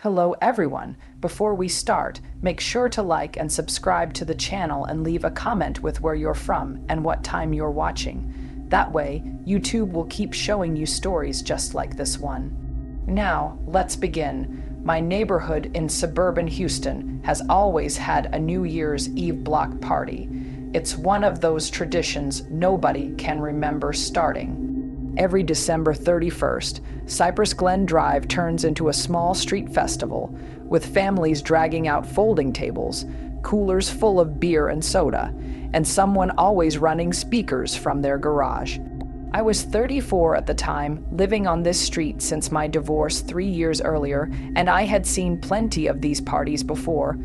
Hello everyone. Before we start, make sure to like and subscribe to the channel and leave a comment with where you're from and what time you're watching. That way, YouTube will keep showing you stories just like this one. Now, let's begin. My neighborhood in suburban Houston has always had a New Year's Eve block party. It's one of those traditions nobody can remember starting. Every December 31st, Cypress Glen Drive turns into a small street festival, with families dragging out folding tables, coolers full of beer and soda, and someone always running speakers from their garage. I was 34 at the time, living on this street since my divorce 3 years earlier, and I had seen plenty of these parties before.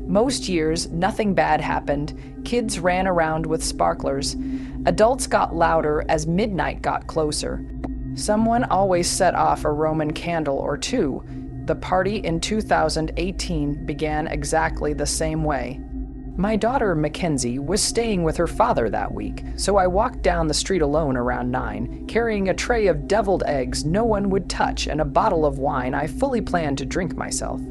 Most years, nothing bad happened. Kids ran around with sparklers. Adults got louder as midnight got closer. Someone always set off a Roman candle or two. The party in 2018 began exactly the same way. My daughter, Mackenzie, was staying with her father that week, so I walked down the street alone around 9, carrying a tray of deviled eggs no one would touch and a bottle of wine I fully planned to drink myself.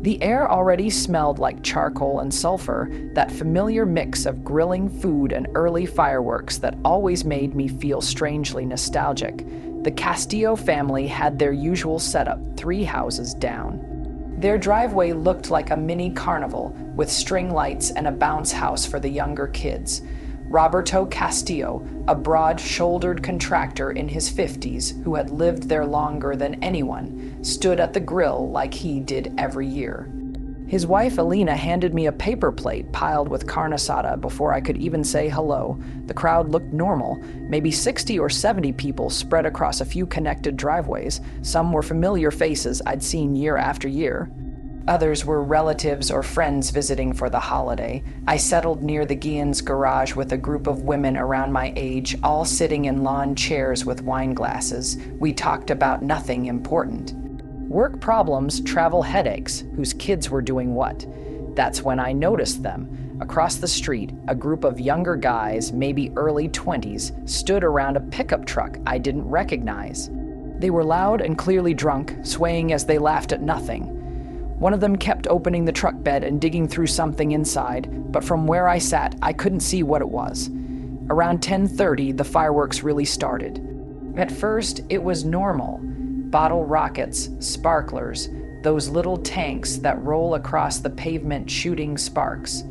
The air already smelled like charcoal and sulfur, that familiar mix of grilling food and early fireworks that always made me feel strangely nostalgic. The Castillo family had their usual setup 3 houses down. Their driveway looked like a mini carnival, with string lights and a bounce house for the younger kids. Roberto Castillo, a broad-shouldered contractor in his 50s who had lived there longer than anyone, stood at the grill like he did every year. His wife Alina handed me a paper plate piled with carne asada before I could even say hello. The crowd looked normal, maybe 60 or 70 people spread across a few connected driveways. Some were familiar faces I'd seen year after year. Others were relatives or friends visiting for the holiday. I settled near the Guillen's garage with a group of women around my age, all sitting in lawn chairs with wine glasses. We talked about nothing important. Work problems, travel headaches, whose kids were doing what. That's when I noticed them. Across the street, a group of younger guys, maybe early 20s, stood around a pickup truck I didn't recognize. They were loud and clearly drunk, swaying as they laughed at nothing. One of them kept opening the truck bed and digging through something inside, but from where I sat, I couldn't see what it was. Around 10:30, the fireworks really started. At first, it was normal. Bottle rockets, sparklers, those little tanks that roll across the pavement shooting sparks.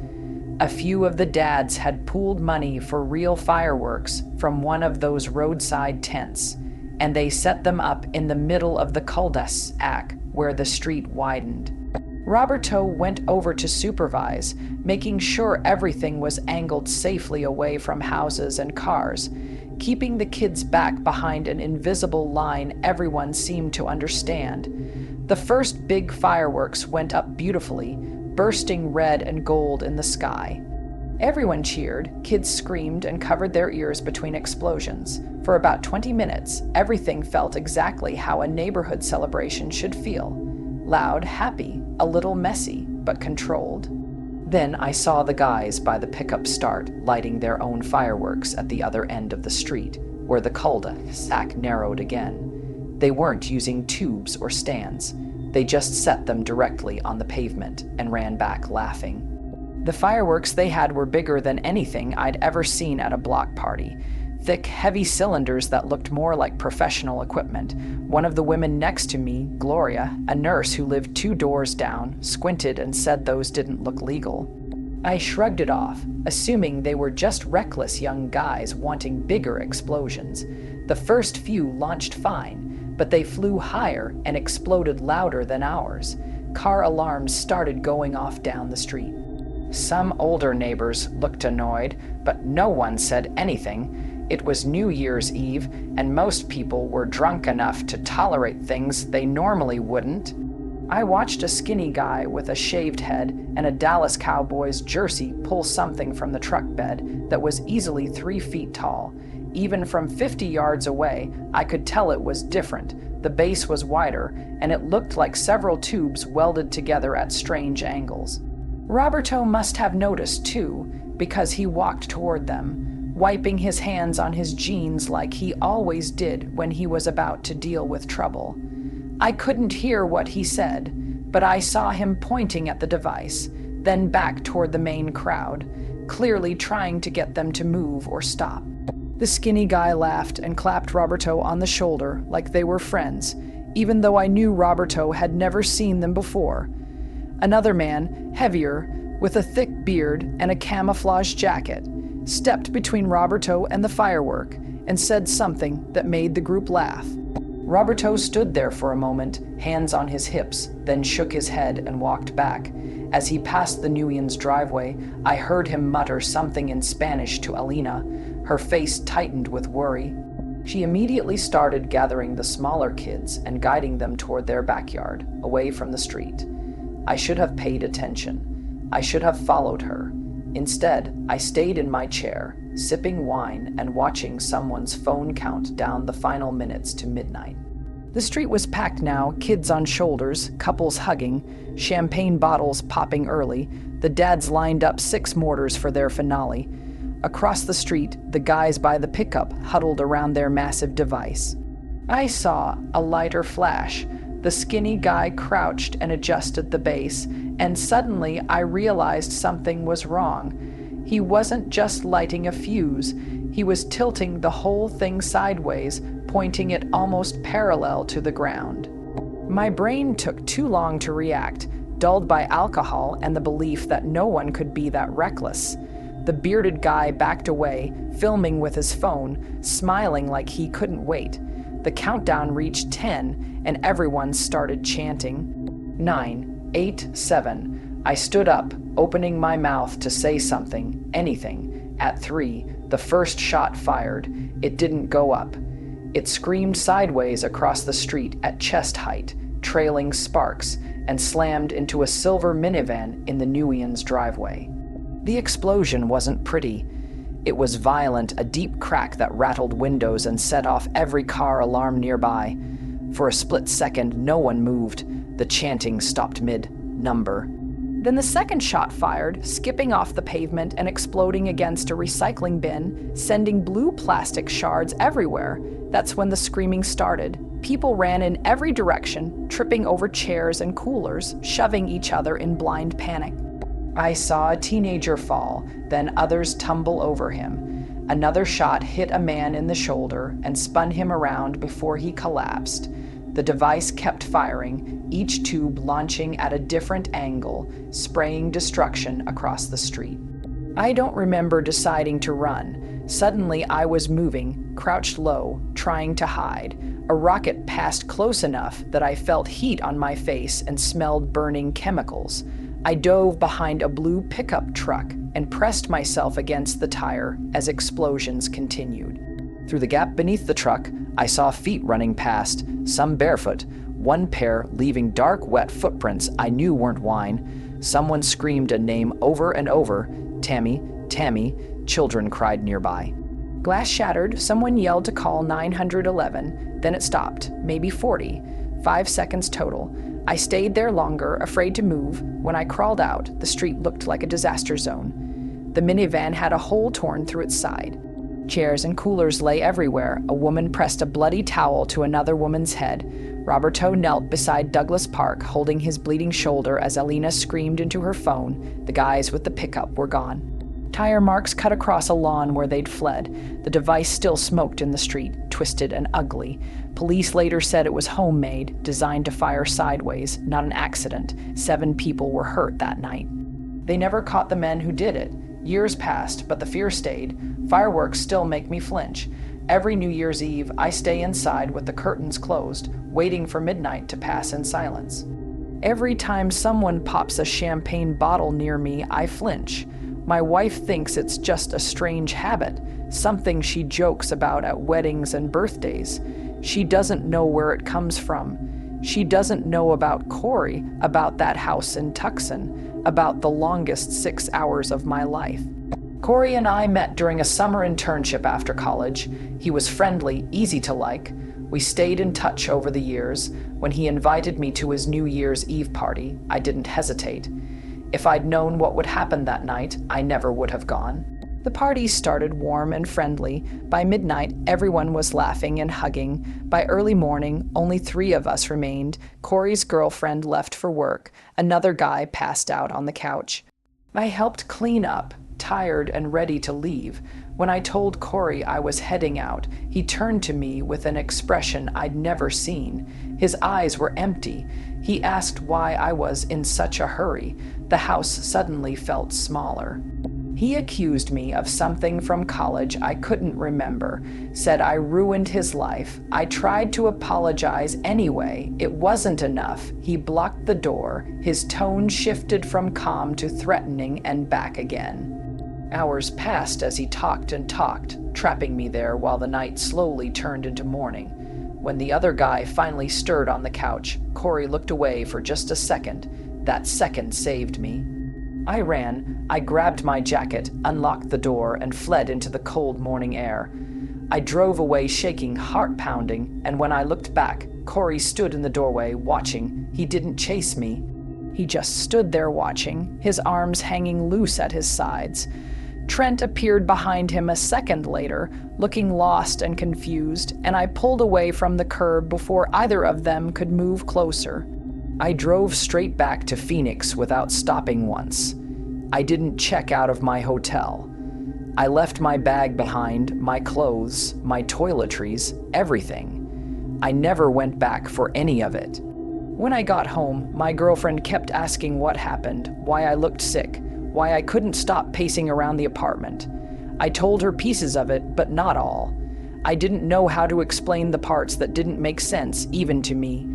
A few of the dads had pooled money for real fireworks from one of those roadside tents, and they set them up in the middle of the cul-de-sac where the street widened. Roberto went over to supervise, making sure everything was angled safely away from houses and cars. Keeping the kids back behind an invisible line everyone seemed to understand. The first big fireworks went up beautifully, bursting red and gold in the sky. Everyone cheered, kids screamed and covered their ears between explosions. For about 20 minutes, everything felt exactly how a neighborhood celebration should feel. Loud, happy, a little messy, but controlled. Then I saw the guys by the pickup start lighting their own fireworks at the other end of the street, where the cul-de-sac narrowed again. They weren't using tubes or stands. They just set them directly on the pavement and ran back laughing. The fireworks they had were bigger than anything I'd ever seen at a block party. Thick, heavy cylinders that looked more like professional equipment. One of the women next to me, Gloria, a nurse who lived 2 doors down, squinted and said those didn't look legal. I shrugged it off, assuming they were just reckless young guys wanting bigger explosions. The first few launched fine, but they flew higher and exploded louder than ours. Car alarms started going off down the street. Some older neighbors looked annoyed, but no one said anything. It was New Year's Eve, and most people were drunk enough to tolerate things they normally wouldn't. I watched a skinny guy with a shaved head and a Dallas Cowboys jersey pull something from the truck bed that was easily 3 feet tall. Even from 50 yards away, I could tell it was different. The base was wider, and it looked like several tubes welded together at strange angles. Roberto must have noticed, too, because he walked toward them, wiping his hands on his jeans like he always did when he was about to deal with trouble. I couldn't hear what he said, but I saw him pointing at the device, then back toward the main crowd, clearly trying to get them to move or stop. The skinny guy laughed and clapped Roberto on the shoulder like they were friends, even though I knew Roberto had never seen them before. Another man, heavier, with a thick beard and a camouflage jacket, stepped between Roberto and the firework and said something that made the group laugh. Roberto stood there for a moment, hands on his hips, then shook his head and walked back. As he passed the Nguyen's driveway, I heard him mutter something in Spanish to Alina. Her face tightened with worry. She immediately started gathering the smaller kids and guiding them toward their backyard, away from the street. I should have paid attention. I should have followed her. Instead, I stayed in my chair, sipping wine and watching someone's phone count down the final minutes to midnight. The street was packed now, kids on shoulders, couples hugging, champagne bottles popping early. The dads lined up 6 mortars for their finale. Across the street, the guys by the pickup huddled around their massive device. I saw a lighter flash. The skinny guy crouched and adjusted the base, and suddenly I realized something was wrong. He wasn't just lighting a fuse, he was tilting the whole thing sideways, pointing it almost parallel to the ground. My brain took too long to react, dulled by alcohol and the belief that no one could be that reckless. The bearded guy backed away, filming with his phone, smiling like he couldn't wait. The countdown reached 10, and everyone started chanting. 9, 8, 7. I stood up, opening my mouth to say something, anything. At 3, the first shot fired. It didn't go up. It screamed sideways across the street at chest height, trailing sparks, and slammed into a silver minivan in the Nguyen's driveway. The explosion wasn't pretty. It was violent, a deep crack that rattled windows and set off every car alarm nearby. For a split second, no one moved. The chanting stopped mid-number. Then the second shot fired, skipping off the pavement and exploding against a recycling bin, sending blue plastic shards everywhere. That's when the screaming started. People ran in every direction, tripping over chairs and coolers, shoving each other in blind panic. I saw a teenager fall, then others tumble over him. Another shot hit a man in the shoulder and spun him around before he collapsed. The device kept firing, each tube launching at a different angle, spraying destruction across the street. I don't remember deciding to run. Suddenly I was moving, crouched low, trying to hide. A rocket passed close enough that I felt heat on my face and smelled burning chemicals. I dove behind a blue pickup truck and pressed myself against the tire as explosions continued. Through the gap beneath the truck, I saw feet running past, some barefoot, one pair leaving dark, wet footprints I knew weren't wine. Someone screamed a name over and over, "Tammy, Tammy," children cried nearby. Glass shattered, someone yelled to call 911, then it stopped, maybe 40, 5 seconds total. I stayed there longer, afraid to move. When I crawled out, the street looked like a disaster zone. The minivan had a hole torn through its side. Chairs and coolers lay everywhere. A woman pressed a bloody towel to another woman's head. Roberto knelt beside Douglas Park, holding his bleeding shoulder as Alina screamed into her phone. The guys with the pickup were gone. Tire marks cut across a lawn where they'd fled. The device still smoked in the street, twisted and ugly. Police later said it was homemade, designed to fire sideways, not an accident. 7 people were hurt that night. They never caught the men who did it. Years passed, but the fear stayed. Fireworks still make me flinch. Every New Year's Eve, I stay inside with the curtains closed, waiting for midnight to pass in silence. Every time someone pops a champagne bottle near me, I flinch. My wife thinks it's just a strange habit, something she jokes about at weddings and birthdays. She doesn't know where it comes from. She doesn't know about Corey, about that house in Tucson, about the longest 6 hours of my life. Corey and I met during a summer internship after college. He was friendly, easy to like. We stayed in touch over the years. When he invited me to his New Year's Eve party, I didn't hesitate. If I'd known what would happen that night, I never would have gone. The party started warm and friendly. By midnight, everyone was laughing and hugging. By early morning, only 3 of us remained. Corey's girlfriend left for work. Another guy passed out on the couch. I helped clean up, tired and ready to leave. When I told Corey I was heading out, he turned to me with an expression I'd never seen. His eyes were empty. He asked why I was in such a hurry. The house suddenly felt smaller. He accused me of something from college I couldn't remember, said I ruined his life. I tried to apologize anyway. It wasn't enough. He blocked the door. His tone shifted from calm to threatening and back again. Hours passed as he talked and talked, trapping me there while the night slowly turned into morning. When the other guy finally stirred on the couch, Corey looked away for just a second. That second saved me. I ran. I grabbed my jacket, unlocked the door, and fled into the cold morning air. I drove away shaking, heart pounding, and when I looked back, Corey stood in the doorway, watching. He didn't chase me. He just stood there watching, his arms hanging loose at his sides. Trent appeared behind him a second later, looking lost and confused, and I pulled away from the curb before either of them could move closer. I drove straight back to Phoenix without stopping once. I didn't check out of my hotel. I left my bag behind, my clothes, my toiletries, everything. I never went back for any of it. When I got home, my girlfriend kept asking what happened, why I looked sick, why I couldn't stop pacing around the apartment. I told her pieces of it, but not all. I didn't know how to explain the parts that didn't make sense, even to me.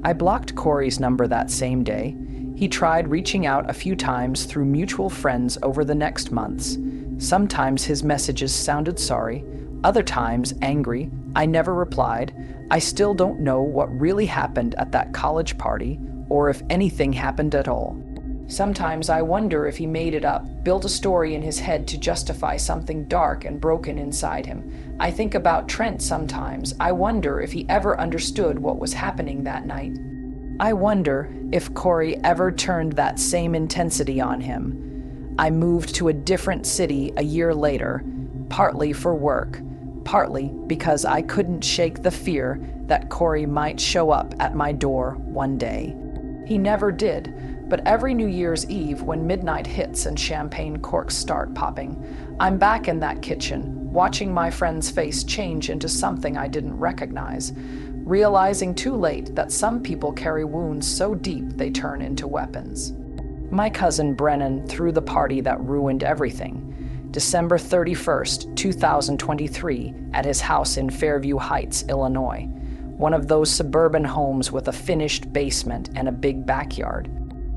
I blocked Corey's number that same day. He tried reaching out a few times through mutual friends over the next months. Sometimes his messages sounded sorry, other times angry. I never replied. I still don't know what really happened at that college party, or if anything happened at all. Sometimes I wonder if he made it up, built a story in his head to justify something dark and broken inside him. I think about Trent sometimes. I wonder if he ever understood what was happening that night. I wonder if Corey ever turned that same intensity on him. I moved to a different city a year later, partly for work, partly because I couldn't shake the fear that Corey might show up at my door one day. He never did. But every New Year's Eve, when midnight hits and champagne corks start popping, I'm back in that kitchen, watching my friend's face change into something I didn't recognize, realizing too late that some people carry wounds so deep they turn into weapons. My cousin Brennan threw the party that ruined everything. December 31st, 2023, at his house in Fairview Heights, Illinois, one of those suburban homes with a finished basement and a big backyard.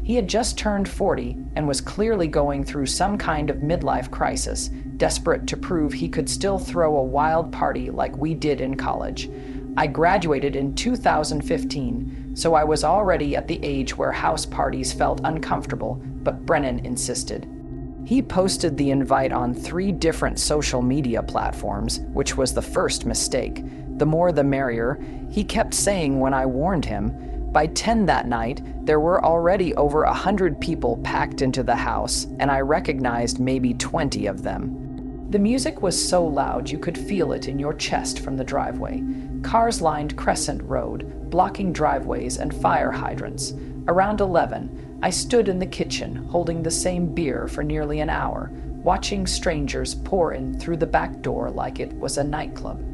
He had just turned 40 and was clearly going through some kind of midlife crisis, desperate to prove he could still throw a wild party like we did in college. I graduated in 2015, so I was already at the age where house parties felt uncomfortable, but Brennan insisted. He posted the invite on 3 different social media platforms, which was the first mistake. The more the merrier, he kept saying when I warned him. By 10 that night, there were already over 100 people packed into the house, and I recognized maybe 20 of them. The music was so loud you could feel it in your chest from the driveway. Cars lined Crescent Road, blocking driveways and fire hydrants. Around 11, I stood in the kitchen, holding the same beer for nearly an hour, watching strangers pour in through the back door like it was a nightclub.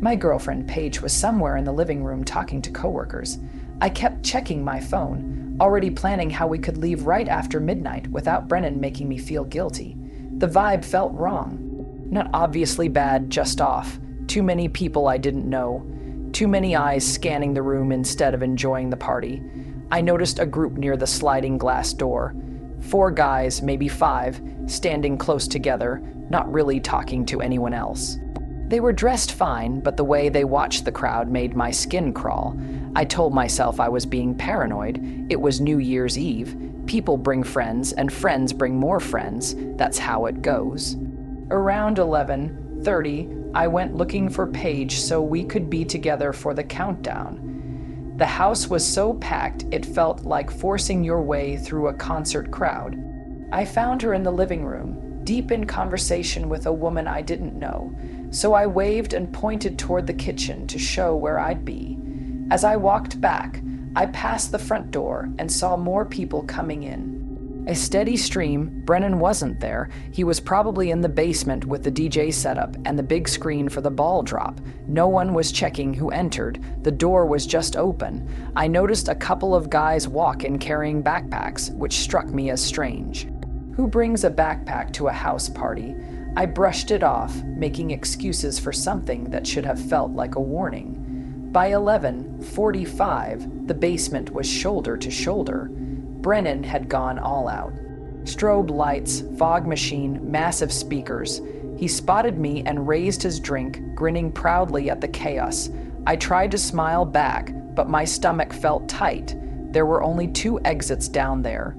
My girlfriend Paige was somewhere in the living room talking to coworkers. I kept checking my phone, already planning how we could leave right after midnight without Brennan making me feel guilty. The vibe felt wrong. Not obviously bad, just off. Too many people I didn't know. Too many eyes scanning the room instead of enjoying the party. I noticed a group near the sliding glass door. 4 guys, maybe 5, standing close together, not really talking to anyone else. They were dressed fine, but the way they watched the crowd made my skin crawl. I told myself I was being paranoid. It was New Year's Eve. People bring friends, and friends bring more friends. That's how it goes. Around 11:30, I went looking for Paige so we could be together for the countdown. The house was so packed it felt like forcing your way through a concert crowd. I found her in the living room, deep in conversation with a woman I didn't know, so I waved and pointed toward the kitchen to show where I'd be. As I walked back, I passed the front door and saw more people coming in. A steady stream. Brennan wasn't there. He was probably in the basement with the DJ setup and the big screen for the ball drop. No one was checking who entered. The door was just open. I noticed a couple of guys walk in carrying backpacks, which struck me as strange. Who brings a backpack to a house party? I brushed it off, making excuses for something that should have felt like a warning. By 11:45, the basement was shoulder to shoulder. Brennan had gone all out. Strobe lights, fog machine, massive speakers. He spotted me and raised his drink, grinning proudly at the chaos. I tried to smile back, but my stomach felt tight. There were only 2 exits down there.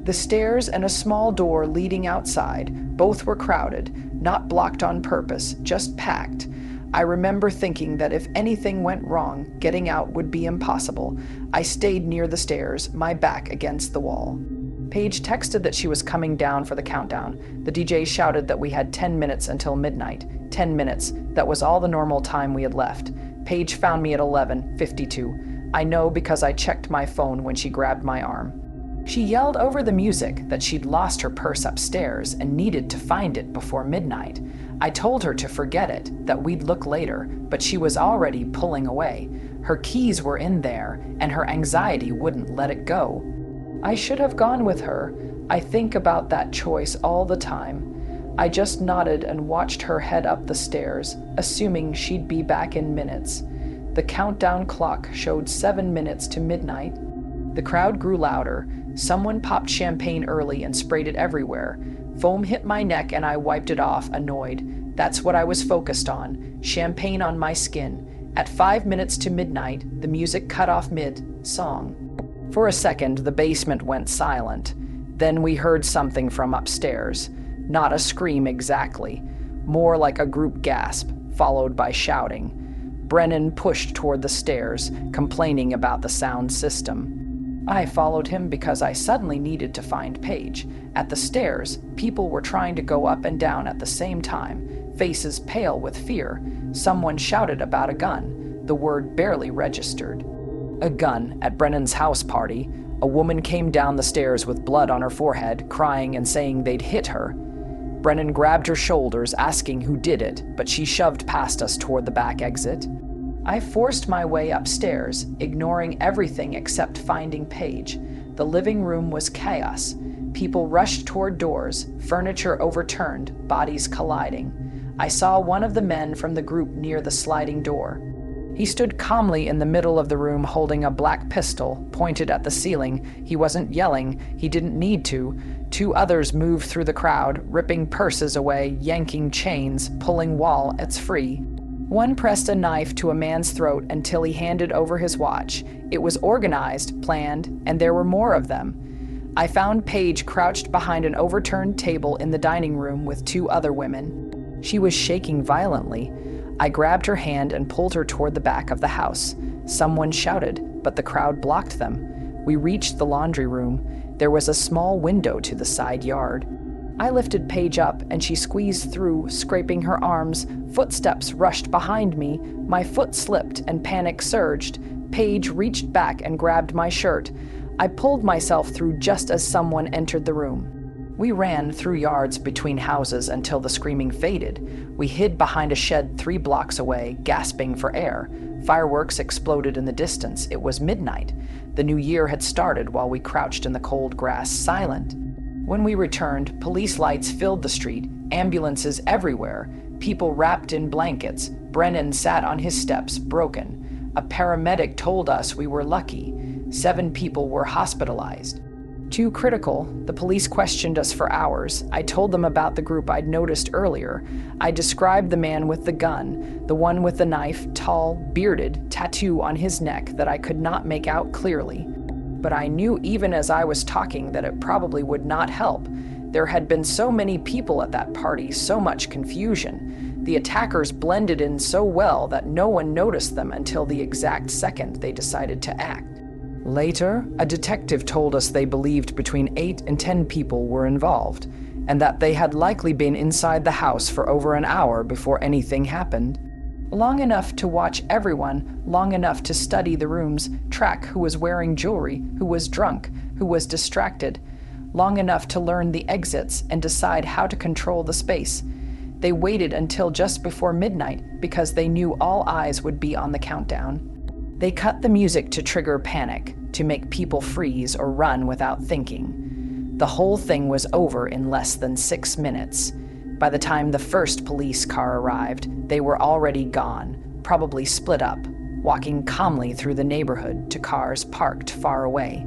The stairs and a small door leading outside. Both were crowded, not blocked on purpose, just packed. I remember thinking that if anything went wrong, getting out would be impossible. I stayed near the stairs, my back against the wall. Paige texted that she was coming down for the countdown. The DJ shouted that we had 10 minutes until midnight. 10 minutes. That was all the normal time we had left. Paige found me at 11:52. I know because I checked my phone when she grabbed my arm. She yelled over the music that she'd lost her purse upstairs and needed to find it before midnight. I told her to forget it, that we'd look later, but she was already pulling away. Her keys were in there, and her anxiety wouldn't let it go. I should have gone with her. I think about that choice all the time. I just nodded and watched her head up the stairs, assuming she'd be back in minutes. The countdown clock showed 7 minutes to midnight. The crowd grew louder. Someone popped champagne early and sprayed it everywhere. Foam hit my neck and I wiped it off, annoyed. That's what I was focused on, champagne on my skin. At 5 minutes to midnight, the music cut off mid-song. For a second, the basement went silent. Then we heard something from upstairs. Not a scream exactly, more like a group gasp, followed by shouting. Brennan pushed toward the stairs, complaining about the sound system. I followed him because I suddenly needed to find Paige. At the stairs, people were trying to go up and down at the same time, faces pale with fear. Someone shouted about a gun. The word barely registered. A gun at Brennan's house party. A woman came down the stairs with blood on her forehead, crying and saying they'd hit her. Brennan grabbed her shoulders, asking who did it, but she shoved past us toward the back exit. I forced my way upstairs, ignoring everything except finding Paige. The living room was chaos. People rushed toward doors, furniture overturned, bodies colliding. I saw one of the men from the group near the sliding door. He stood calmly in the middle of the room holding a black pistol, pointed at the ceiling. He wasn't yelling. He didn't need to. 2 others moved through the crowd, ripping purses away, yanking chains, pulling wallets free. One pressed a knife to a man's throat until he handed over his watch. It was organized, planned, and there were more of them. I found Paige crouched behind an overturned table in the dining room with 2 other women. She was shaking violently. I grabbed her hand and pulled her toward the back of the house. Someone shouted, but the crowd blocked them. We reached the laundry room. There was a small window to the side yard. I lifted Paige up, and she squeezed through, scraping her arms. Footsteps rushed behind me. My foot slipped, and panic surged. Paige reached back and grabbed my shirt. I pulled myself through just as someone entered the room. We ran through yards between houses until the screaming faded. We hid behind a shed 3 blocks away, gasping for air. Fireworks exploded in the distance. It was midnight. The new year had started while we crouched in the cold grass, silent. When we returned, police lights filled the street, ambulances everywhere, people wrapped in blankets. Brennan sat on his steps, broken. A paramedic told us we were lucky. 7 people were hospitalized. 2 critical. The police questioned us for hours. I told them about the group I'd noticed earlier. I described the man with the gun, the one with the knife, tall, bearded, tattoo on his neck that I could not make out clearly. But I knew even as I was talking that it probably would not help. There had been so many people at that party, so much confusion. The attackers blended in so well that no one noticed them until the exact second they decided to act. Later, a detective told us they believed between 8 and 10 people were involved. and that they had likely been inside the house for over an hour before anything happened. Long enough to watch everyone, long enough to study the rooms, track who was wearing jewelry, who was drunk, who was distracted, long enough to learn the exits and decide how to control the space. They waited until just before midnight because they knew all eyes would be on the countdown. They cut the music to trigger panic, to make people freeze or run without thinking. The whole thing was over in less than 6 minutes. By the time the first police car arrived, they were already gone, probably split up, walking calmly through the neighborhood to cars parked far away.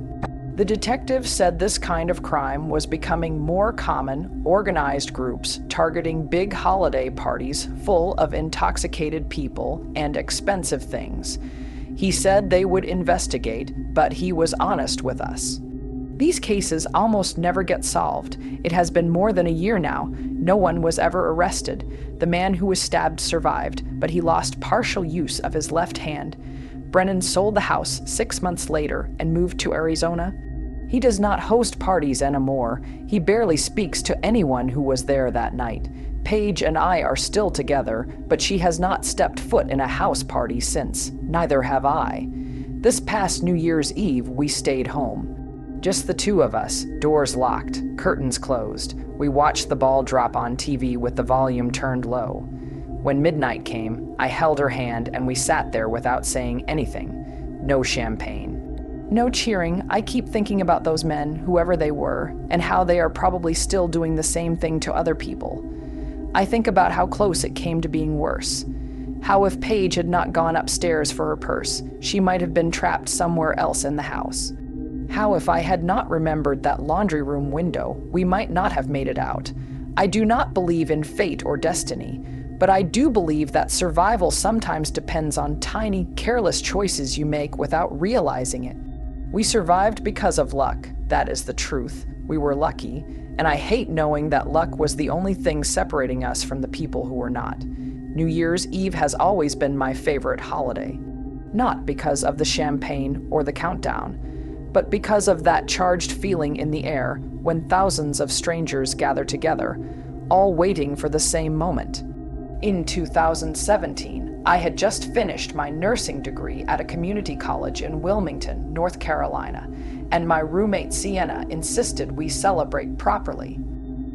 The detective said this kind of crime was becoming more common, organized groups targeting big holiday parties full of intoxicated people and expensive things. He said they would investigate, but he was honest with us. These cases almost never get solved. It has been more than a year now. No one was ever arrested. The man who was stabbed survived, but he lost partial use of his left hand. Brennan sold the house 6 months later and moved to Arizona. He does not host parties anymore. He barely speaks to anyone who was there that night. Paige and I are still together, but she has not stepped foot in a house party since. Neither have I. This past New Year's Eve, we stayed home. Just the two of us, doors locked, curtains closed. We watched the ball drop on TV with the volume turned low. When midnight came, I held her hand and we sat there without saying anything. No champagne. No cheering. I keep thinking about those men, whoever they were, and how they are probably still doing the same thing to other people. I think about how close it came to being worse. How if Paige had not gone upstairs for her purse, she might have been trapped somewhere else in the house. How if I had not remembered that laundry room window, we might not have made it out. I do not believe in fate or destiny, but I do believe that survival sometimes depends on tiny, careless choices you make without realizing it. We survived because of luck. That is the truth. We were lucky, and I hate knowing that luck was the only thing separating us from the people who were not. New Year's Eve has always been my favorite holiday. Not because of the champagne or the countdown, but because of that charged feeling in the air when thousands of strangers gather together, all waiting for the same moment. In 2017, I had just finished my nursing degree at a community college in Wilmington, North Carolina, and my roommate Sienna insisted we celebrate properly.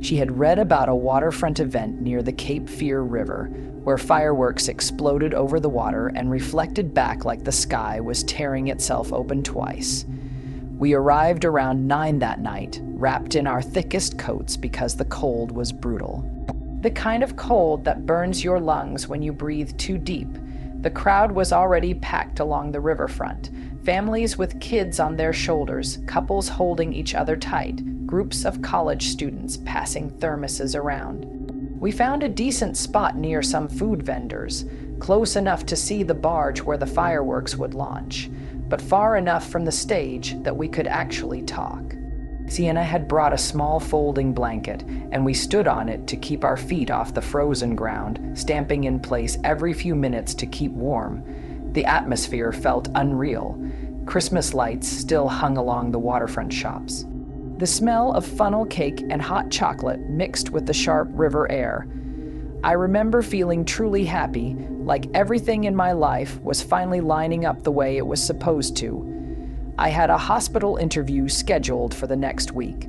She had read about a waterfront event near the Cape Fear River, where fireworks exploded over the water and reflected back like the sky was tearing itself open twice. We arrived around 9 that night, wrapped in our thickest coats because the cold was brutal. The kind of cold that burns your lungs when you breathe too deep. The crowd was already packed along the riverfront, families with kids on their shoulders, couples holding each other tight, groups of college students passing thermoses around. We found a decent spot near some food vendors, close enough to see the barge where the fireworks would launch, but far enough from the stage that we could actually talk. Sienna had brought a small folding blanket, and we stood on it to keep our feet off the frozen ground, stamping in place every few minutes to keep warm. The atmosphere felt unreal. Christmas lights still hung along the waterfront shops. The smell of funnel cake and hot chocolate mixed with the sharp river air. I remember feeling truly happy, like everything in my life was finally lining up the way it was supposed to. I had a hospital interview scheduled for the next week.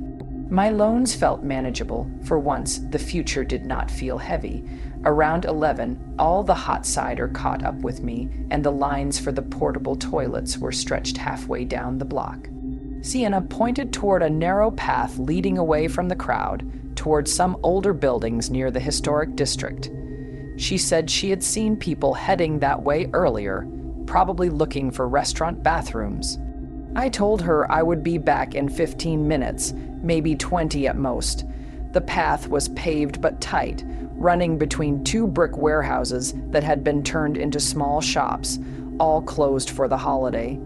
My loans felt manageable. For once, the future did not feel heavy. Around 11, all the hot cider caught up with me, and the lines for the portable toilets were stretched halfway down the block. Sienna pointed toward a narrow path leading away from the crowd, toward some older buildings near the historic district. She said she had seen people heading that way earlier, probably looking for restaurant bathrooms. I told her I would be back in 15 minutes, maybe 20 at most. The path was paved but tight, running between 2 brick warehouses that had been turned into small shops, all closed for the holiday.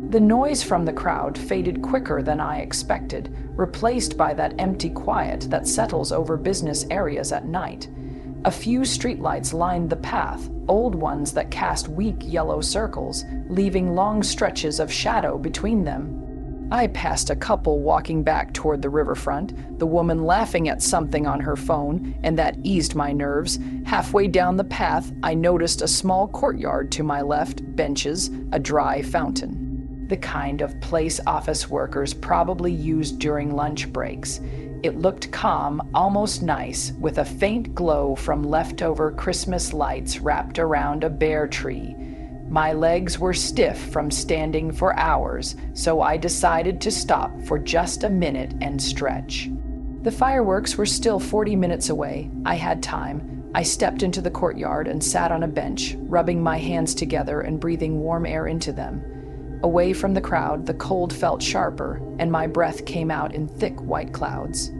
The noise from the crowd faded quicker than I expected, replaced by that empty quiet that settles over business areas at night. A few streetlights lined the path, old ones that cast weak yellow circles, leaving long stretches of shadow between them. I passed a couple walking back toward the riverfront, the woman laughing at something on her phone, and that eased my nerves. Halfway down the path, I noticed a small courtyard to my left, benches, a dry fountain. The kind of place office workers probably used during lunch breaks. It looked calm, almost nice, with a faint glow from leftover Christmas lights wrapped around a bare tree. My legs were stiff from standing for hours, so I decided to stop for just a minute and stretch. The fireworks were still 40 minutes away. I had time. I stepped into the courtyard and sat on a bench, rubbing my hands together and breathing warm air into them. Away from the crowd, the cold felt sharper, and my breath came out in thick white clouds.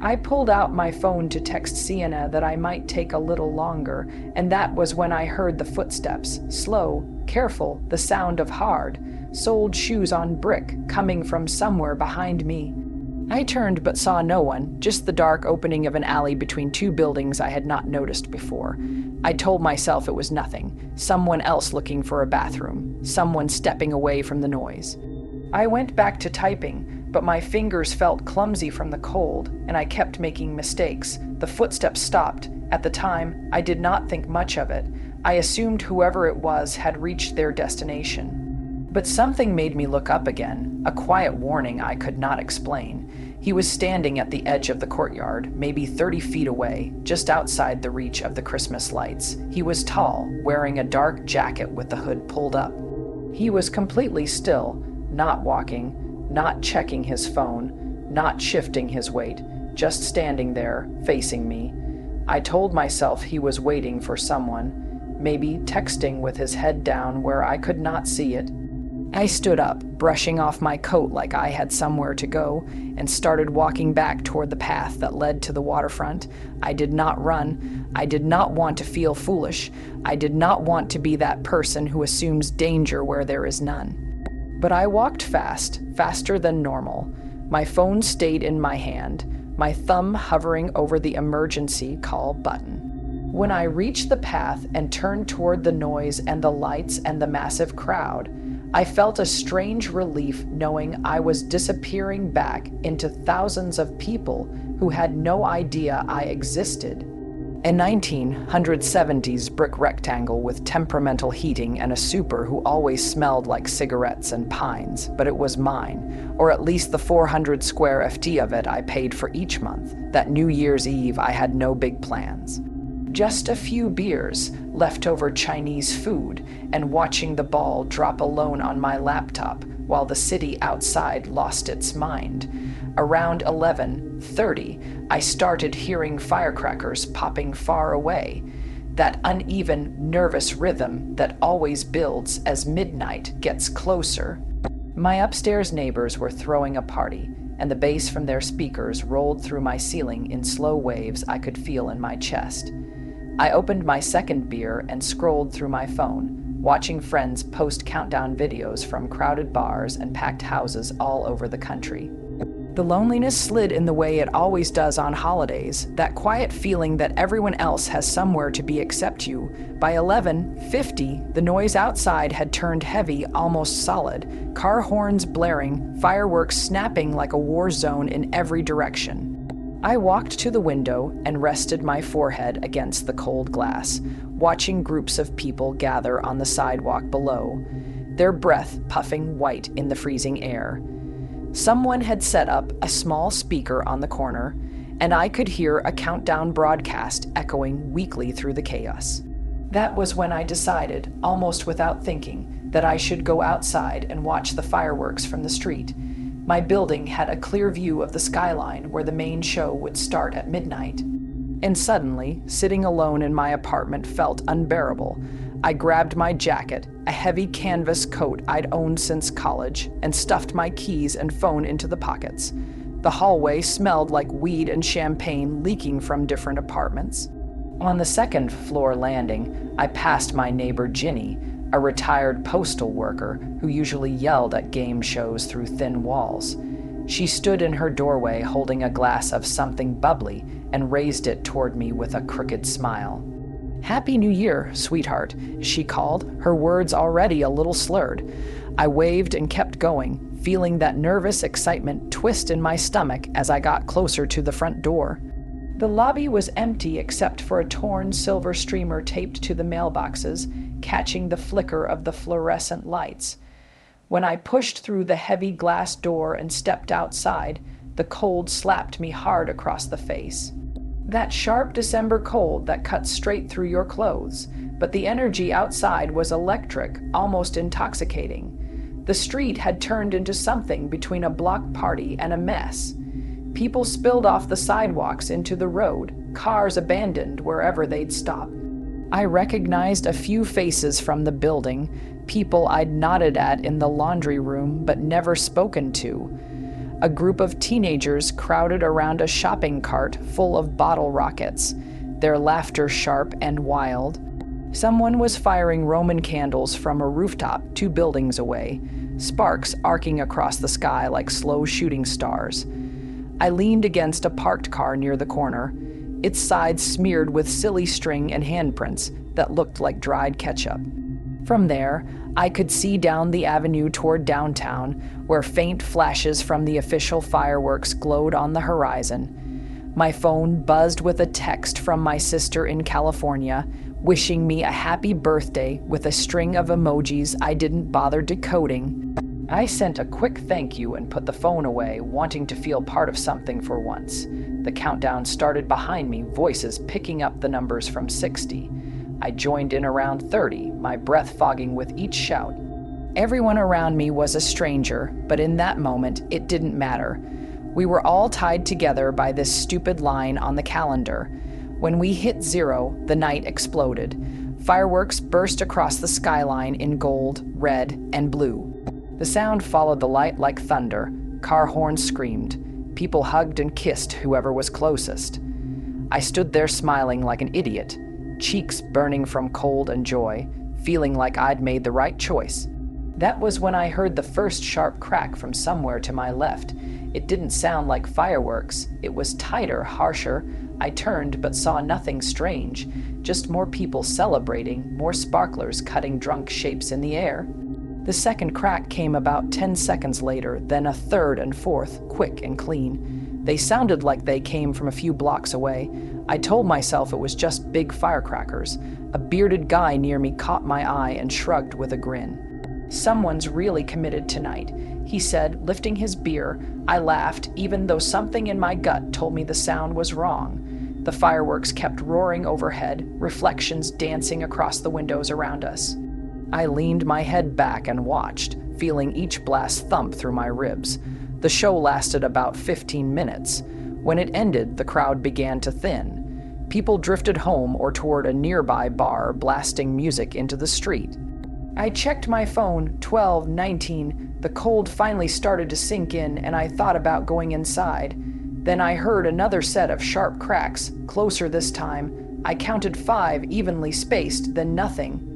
I pulled out my phone to text Sienna that I might take a little longer, and that was when I heard the footsteps, slow, careful, the sound of hard-soled shoes on brick coming from somewhere behind me. I turned but saw no one, just the dark opening of an alley between two buildings I had not noticed before. I told myself it was nothing, someone else looking for a bathroom, someone stepping away from the noise. I went back to typing, but my fingers felt clumsy from the cold, and I kept making mistakes. The footsteps stopped. At the time, I did not think much of it. I assumed whoever it was had reached their destination. But something made me look up again, a quiet warning I could not explain. He was standing at the edge of the courtyard, maybe 30 feet away, just outside the reach of the Christmas lights. He was tall, wearing a dark jacket with the hood pulled up. He was completely still, not walking, not checking his phone, not shifting his weight, just standing there, facing me. I told myself he was waiting for someone, maybe texting with his head down where I could not see it. I stood up, brushing off my coat like I had somewhere to go, and started walking back toward the path that led to the waterfront. I did not run. I did not want to feel foolish. I did not want to be that person who assumes danger where there is none. But I walked fast, faster than normal. My phone stayed in my hand, my thumb hovering over the emergency call button. When I reached the path and turned toward the noise and the lights and the massive crowd, I felt a strange relief knowing I was disappearing back into thousands of people who had no idea I existed. A 1970s brick rectangle with temperamental heating and a super who always smelled like cigarettes and pines, but it was mine, or at least the 400 square FT of it I paid for each month. That New Year's Eve I had no big plans. Just a few beers, leftover Chinese food, and watching the ball drop alone on my laptop while the city outside lost its mind. Around 11:30, I started hearing firecrackers popping far away, that uneven, nervous rhythm that always builds as midnight gets closer. My upstairs neighbors were throwing a party, and the bass from their speakers rolled through my ceiling in slow waves I could feel in my chest. I opened my second beer and scrolled through my phone, watching friends post countdown videos from crowded bars and packed houses all over the country. The loneliness slid in the way it always does on holidays, that quiet feeling that everyone else has somewhere to be except you. By 11:50, the noise outside had turned heavy, almost solid, car horns blaring, fireworks snapping like a war zone in every direction. I walked to the window and rested my forehead against the cold glass, watching groups of people gather on the sidewalk below, their breath puffing white in the freezing air. Someone had set up a small speaker on the corner, and I could hear a countdown broadcast echoing weakly through the chaos. That was when I decided, almost without thinking, that I should go outside and watch the fireworks from the street. My building had a clear view of the skyline where the main show would start at midnight. And suddenly, sitting alone in my apartment felt unbearable. I grabbed my jacket, a heavy canvas coat I'd owned since college, and stuffed my keys and phone into the pockets. The hallway smelled like weed and champagne leaking from different apartments. On the second floor landing, I passed my neighbor Ginny, a retired postal worker who usually yelled at game shows through thin walls. She stood in her doorway holding a glass of something bubbly and raised it toward me with a crooked smile. "Happy New Year, sweetheart," she called, her words already a little slurred. I waved and kept going, feeling that nervous excitement twist in my stomach as I got closer to the front door. The lobby was empty except for a torn silver streamer taped to the mailboxes, catching the flicker of the fluorescent lights. When I pushed through the heavy glass door and stepped outside, the cold slapped me hard across the face. That sharp December cold that cuts straight through your clothes, but the energy outside was electric, almost intoxicating. The street had turned into something between a block party and a mess. People spilled off the sidewalks into the road, cars abandoned wherever they'd stop. I recognized a few faces from the building, people I'd nodded at in the laundry room but never spoken to. A group of teenagers crowded around a shopping cart full of bottle rockets, their laughter sharp and wild. Someone was firing Roman candles from a rooftop 2 buildings away, sparks arcing across the sky like slow shooting stars. I leaned against a parked car near the corner, its sides smeared with silly string and handprints that looked like dried ketchup. From there, I could see down the avenue toward downtown, where faint flashes from the official fireworks glowed on the horizon. My phone buzzed with a text from my sister in California, wishing me a happy birthday with a string of emojis I didn't bother decoding. I sent a quick thank you and put the phone away, wanting to feel part of something for once. The countdown started behind me, voices picking up the numbers from 60. I joined in around 30, my breath fogging with each shout. Everyone around me was a stranger, but in that moment, it didn't matter. We were all tied together by this stupid line on the calendar. When we hit 0, the night exploded. Fireworks burst across the skyline in gold, red, and blue. The sound followed the light like thunder. Car horns screamed. People hugged and kissed whoever was closest. I stood there smiling like an idiot, cheeks burning from cold and joy, feeling like I'd made the right choice. That was when I heard the first sharp crack from somewhere to my left. It didn't sound like fireworks. It was tighter, harsher. I turned but saw nothing strange, just more people celebrating, more sparklers cutting drunk shapes in the air. The second crack came about 10 seconds later, then a third and fourth, quick and clean. They sounded like they came from a few blocks away. I told myself it was just big firecrackers. A bearded guy near me caught my eye and shrugged with a grin. "Someone's really committed tonight," he said, lifting his beer. I laughed, even though something in my gut told me the sound was wrong. The fireworks kept roaring overhead, reflections dancing across the windows around us. I leaned my head back and watched, feeling each blast thump through my ribs. The show lasted about 15 minutes. When it ended, the crowd began to thin. People drifted home or toward a nearby bar, blasting music into the street. I checked my phone, 12:19. The cold finally started to sink in, and I thought about going inside. Then I heard another set of sharp cracks, closer this time. I counted 5, evenly spaced, then nothing.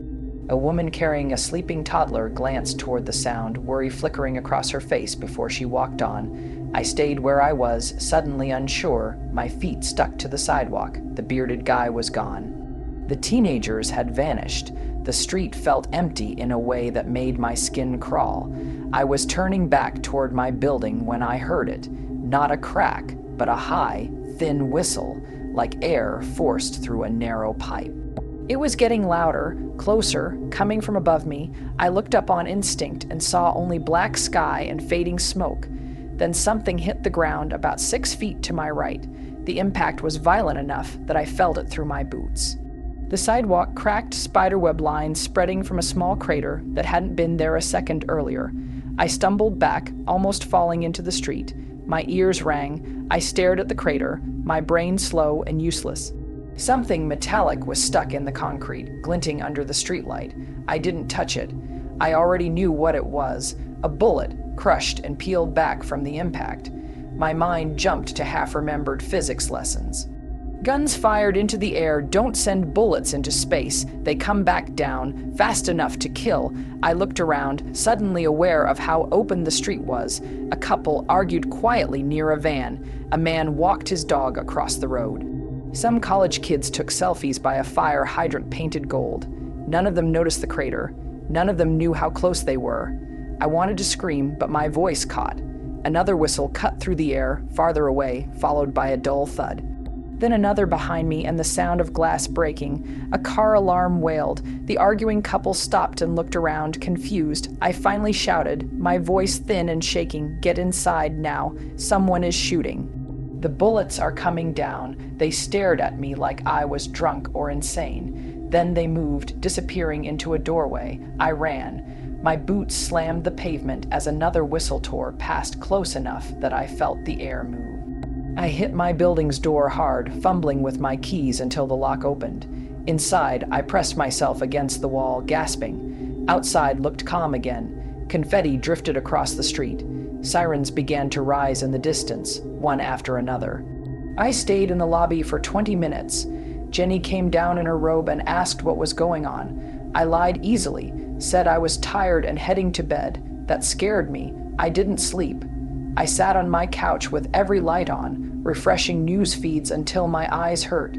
A woman carrying a sleeping toddler glanced toward the sound, worry flickering across her face before she walked on. I stayed where I was, suddenly unsure, my feet stuck to the sidewalk. The bearded guy was gone. The teenagers had vanished. The street felt empty in a way that made my skin crawl. I was turning back toward my building when I heard it. Not a crack, but a high, thin whistle, like air forced through a narrow pipe. It was getting louder, closer, coming from above me. I looked up on instinct and saw only black sky and fading smoke. Then something hit the ground about 6 feet to my right. The impact was violent enough that I felt it through my boots. The sidewalk cracked spiderweb lines spreading from a small crater that hadn't been there a second earlier. I stumbled back, almost falling into the street. My ears rang. I stared at the crater, my brain slow and useless. Something metallic was stuck in the concrete, glinting under the streetlight. I didn't touch it. I already knew what it was. A bullet, crushed and peeled back from the impact. My mind jumped to half-remembered physics lessons. Guns fired into the air don't send bullets into space. They come back down, fast enough to kill. I looked around, suddenly aware of how open the street was. A couple argued quietly near a van. A man walked his dog across the road. Some college kids took selfies by a fire hydrant painted gold. None of them noticed the crater. None of them knew how close they were. I wanted to scream, but my voice caught. Another whistle cut through the air, farther away, followed by a dull thud. Then another behind me and the sound of glass breaking. A car alarm wailed. The arguing couple stopped and looked around, confused. I finally shouted, my voice thin and shaking, "Get inside now. Someone is shooting." The bullets are coming down. They stared at me like I was drunk or insane. Then they moved, disappearing into a doorway. I ran. My boots slammed the pavement as another whistle tore past close enough that I felt the air move. I hit my building's door hard, fumbling with my keys until the lock opened. Inside, I pressed myself against the wall, gasping. Outside looked calm again. Confetti drifted across the street. Sirens began to rise in the distance, one after another. I stayed in the lobby for 20 minutes. Jenny came down in her robe and asked what was going on. I lied easily, said I was tired and heading to bed. That scared me. I didn't sleep. I sat on my couch with every light on, refreshing news feeds until my eyes hurt.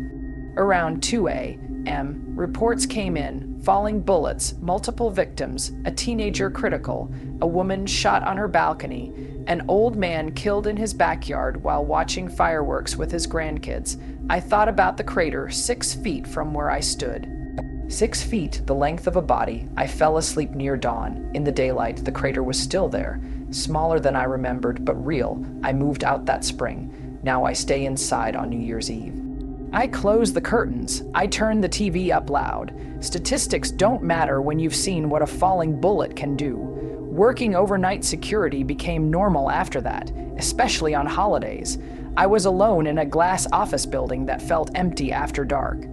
Around 2 a.m., reports came in, falling bullets, multiple victims, a teenager critical, a woman shot on her balcony, an old man killed in his backyard while watching fireworks with his grandkids. I thought about the crater 6 feet from where I stood. 6 feet, the length of a body. I fell asleep near dawn. In the daylight, the crater was still there. Smaller than I remembered, but real. I moved out that spring. Now I stay inside on New Year's Eve. I close the curtains. I turn the TV up loud. Statistics don't matter when you've seen what a falling bullet can do. Working overnight security became normal after that, especially on holidays. I was alone in a glass office building that felt empty after dark.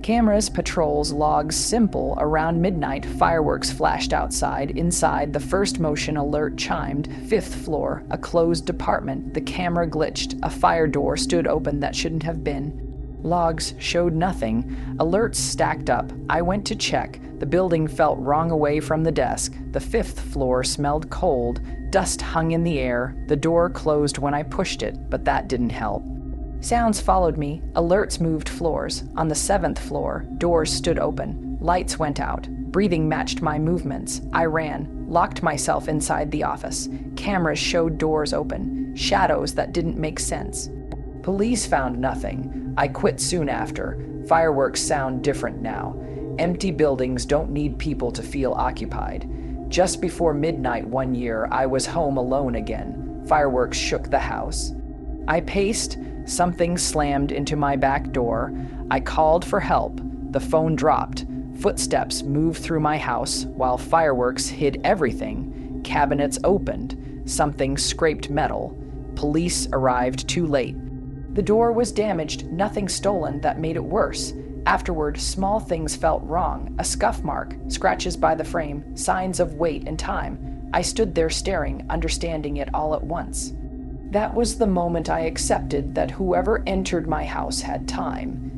Cameras, patrols, logs, simple. Around midnight, fireworks flashed outside. Inside, the first motion alert chimed. 5th floor, a closed department. The camera glitched. A fire door stood open that shouldn't have been. Logs showed nothing. Alerts stacked up. I went to check. The building felt wrong away from the desk. The 5th floor smelled cold. Dust hung in the air. The door closed when I pushed it, but that didn't help. Sounds followed me. Alerts moved floors. On the 7th floor, doors stood open. Lights went out. Breathing matched my movements. I ran, locked myself inside the office. Cameras showed doors open, shadows that didn't make sense. Police found nothing. I quit soon after. Fireworks sound different now. Empty buildings don't need people to feel occupied. Just before midnight one year, I was home alone again. Fireworks shook the house. I paced. Something slammed into my back door. I called for help. The phone dropped. Footsteps moved through my house while fireworks hid everything. Cabinets opened. Something scraped metal. Police arrived too late. The door was damaged, nothing stolen that made it worse. Afterward, small things felt wrong. A scuff mark, scratches by the frame, signs of weight and time. I stood there staring, understanding it all at once. That was the moment I accepted that whoever entered my house had time.